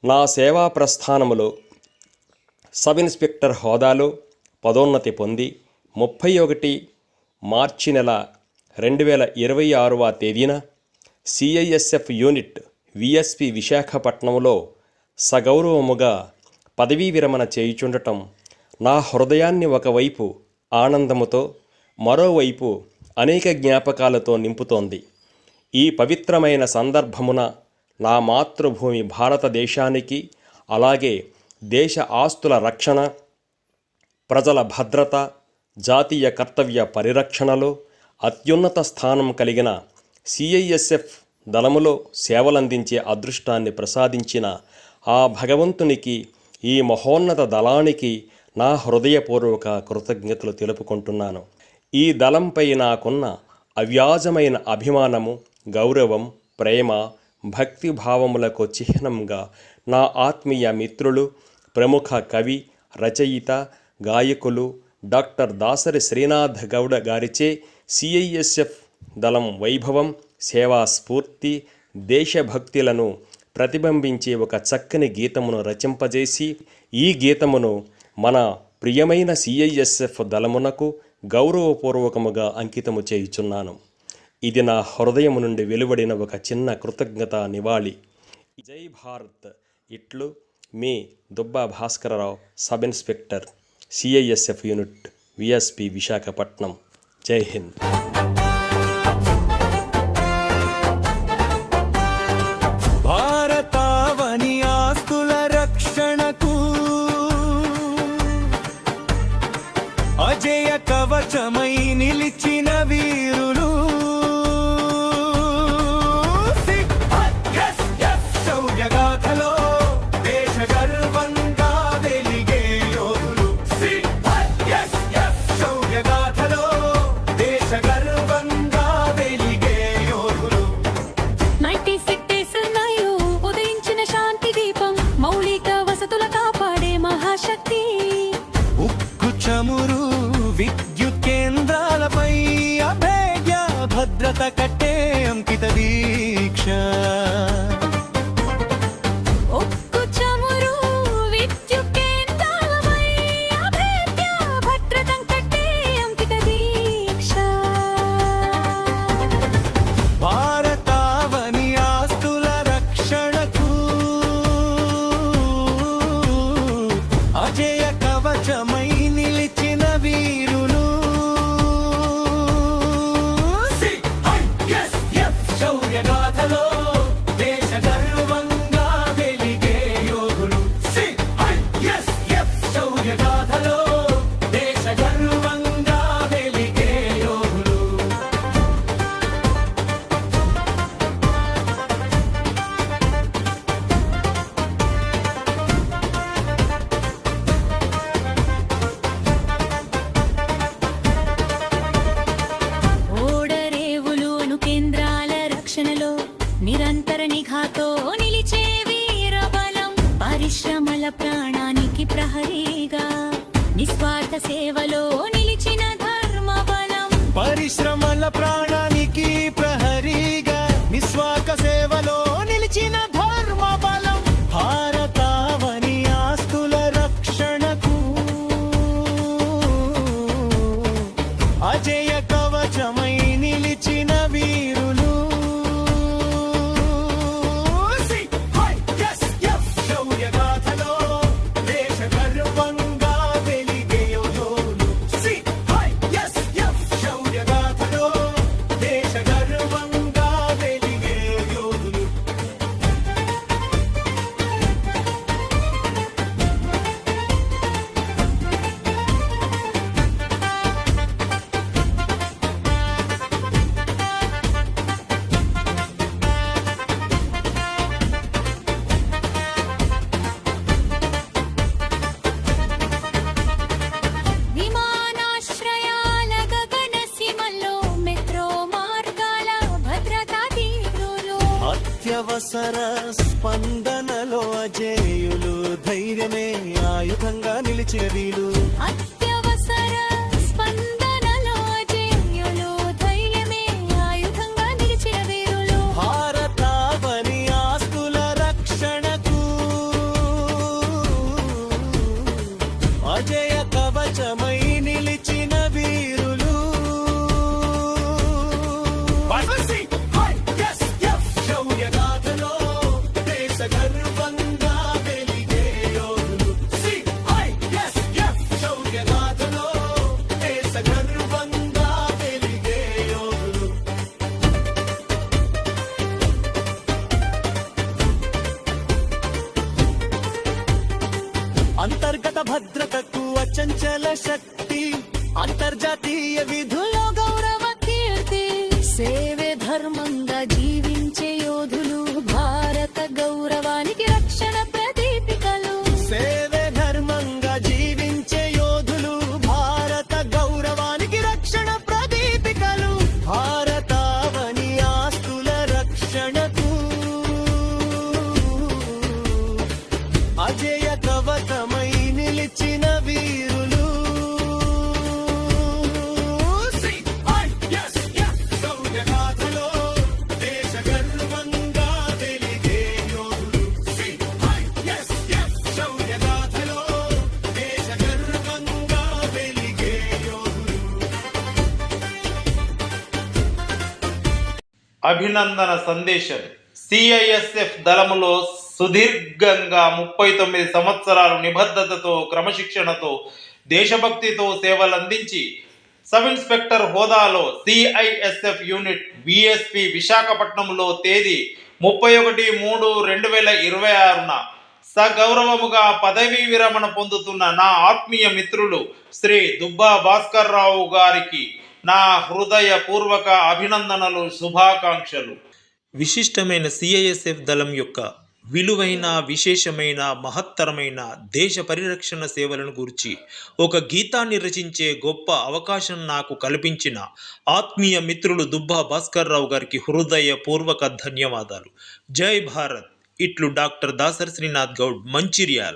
నా సేవా ప్రస్థానములో sub inspector హోదాలో పదోన్నతి పొంది 31 మార్చి నెల 2026వ తేదీన సిఐఎస్ఎఫ్ యూనిట్ విఎస్పి విశాఖపట్నంలో సగౌరవముగా పదవీ విరమణ చేయుచుండటం నా హృదయాన్ని ఒకవైపు ఆనందముతో మరోవైపు అనేక జ్ఞాపకాలతో నింపుతోంది. ఈ పవిత్రమైన సందర్భమున నా మాతృభూమి భారతదేశానికి, అలాగే దేశ ఆస్తుల రక్షణ, ప్రజల భద్రత, జాతీయ కర్తవ్య పరిరక్షణలో అత్యున్నత స్థానం కలిగిన సిఐఎస్ఎఫ్ దళములో సేవలందించే అదృష్టాన్ని ప్రసాదించిన ఆ భగవంతునికి, ఈ మహోన్నత దళానికి నా హృదయపూర్వక కృతజ్ఞతలు తెలుపుకుంటున్నాను. ఈ దళంపై నాకున్న అవ్యాజమైన అభిమానము, గౌరవం, ప్రేమ, భక్తి భావములకు చిహ్నంగా నా ఆత్మీయ మిత్రులు, ప్రముఖ కవి, రచయిత, గాయకులు డాక్టర్ దాసరి శ్రీనాథ్ గౌడ గారిచే సిఐఎస్ఎఫ్ దళం వైభవం, సేవా స్ఫూర్తి, దేశభక్తులను ప్రతిబింబించే ఒక చక్కని గీతమును రచింపజేసి, ఈ గీతమును మన ప్రియమైన సిఐఎస్ఎఫ్ దళమునకు గౌరవపూర్వకముగా అంకితము చేయుచున్నాను. ఇది నా హృదయము నుండి వెలువడిన ఒక చిన్న కృతజ్ఞత నివాళి. జై భారత్. ఇట్లు మీ Dubba Bhaskararao, sub inspector, CISF unit VSP Visakhapatnam. జై హింద్. భారతావని ఆస్తుల రక్షణకు అజేయ కవచమై నిలిచిన వీరులు, శౌర్యగాథలో దేశ గర్వంగా వెలిగే యోధులు, శౌర్యగాథలో దేశ గర్వంగా వెలిగే యోధులు. 96 ఉదయించిన శాంతి దీపం, మౌలిక వసతుల కాపాడే మహాశక్తి. ఉక్కు చమురు విద్యుత్ కేంద్రాలపై అభేద్య భద్రత కట్టే అంకిత దీక్ష. ఉక్కు చమురు విద్యుత్ కేంద్రాలపై అభేద్య భద్రత కట్టే అంకిత దీక్ష. భారతావని ఆస్తుల రక్షణకు అజేయ కవచమై నిలిచిన వీరులు, శౌర్యగాథలో దేశ గర్వంగా వెలిగే యోధులు, శౌర్యగాథలో దేశ గర్వంగా వెలిగే యోధులు. ఓడరేవులు అణు కేంద్రాల రక్షణలో నిరంతర నిఘాతో నిలిచే వీరబలం, పరిశ్రమల ప్రాణానికి ప్రహరీగా నిస్వార్థ సేవలో నిలిచిన ధర్మబలం. పరిశ్రమల ప్రాణానికి ప్రహరీగా నిస్వార్థ సేవలో నిలిచిన ధర్మబలం. భారతావని ఆస్తుల రక్షణకు అజేయ కవచమై నిలిచిన వీరులు, శౌర్యగాథలో దేశ గర్వంగా వెలిగే యోధులు, శౌర్యగాథలో దేశ గర్వంగా వెలిగే యోధులు. విమానాశ్రయాల గగన సీమల్లో మెట్రో మార్గాల భద్రతా తీరులు, అత్యవసర స్పందనలో అజేయులు, ధైర్యమే ఆయుధంగా నిలిచిన వీలు. అత్యవసర స్పందనలో అజేయులు, ధైర్యమే ఆయుధంగా నిలిచిన వీరులు. భారతావని ఆస్తుల రక్షణకు గర్వంగా వెలిగే యోధులు CISF శౌర్యగాథలో దేశ గర్వంగా వెలిగే యోధులు. అంతర్గత భద్రతకు అచంచల శక్తి, అంతర్జాతీయ విధుల్లో గౌరవ కీర్తి, సేవే ధర్మంగా జీవించే యోధులు, భారత గౌరవానికి రక్షణ ప్రదీపికలు. సేవే ధర్మంగా జీవించే యోధులు, భారత గౌరవానికి రక్షణ ప్రదీపికలు. భారతావని ఆస్తుల రక్షణకు అజేయ కవచమై నిలిచిన వీరులు. CISF శౌర్యగాథలో దేశ గర్వంగా వెలిగే యోధులు. CISF శౌర్యగాథలో దేశ గర్వంగా వెలిగే యోధులు. అభినందన సందేశం. సిఐఎస్ఎఫ్ దళములో సుదీర్ఘంగా 39 సంవత్సరాలు నిబద్ధతతో, క్రమశిక్షణతో, దేశభక్తితో సేవలందించి సబ్ ఇన్స్పెక్టర్ హోదాలో సిఐఎస్ఎఫ్ యూనిట్ బిఎస్పి విశాఖపట్నంలో తేదీ 31/3/2026న సగౌరవముగా పదవీ విరమణ పొందుతున్న నా ఆత్మీయ మిత్రులు శ్రీ దుబ్బా భాస్కర్ రావు గారికి నా హృదయపూర్వక అభినందనలు, శుభాకాంక్షలు. విశిష్టమైన సిఐఎస్ఎఫ్ దళం యొక్క విలువైన, విశేషమైన, మహత్తరమైన దేశ పరిరక్షణ సేవలను గురించి ఒక గీతాన్ని రచించే గొప్ప అవకాశం నాకు కల్పించిన ఆత్మీయ మిత్రులు దుబ్బా భాస్కర్ రావు గారికి హృదయపూర్వక ధన్యవాదాలు. జై భారత్. ఇట్లు డాక్టర్ దాసరి శ్రీనాథ్ గౌడ్, మంచిర్యాల.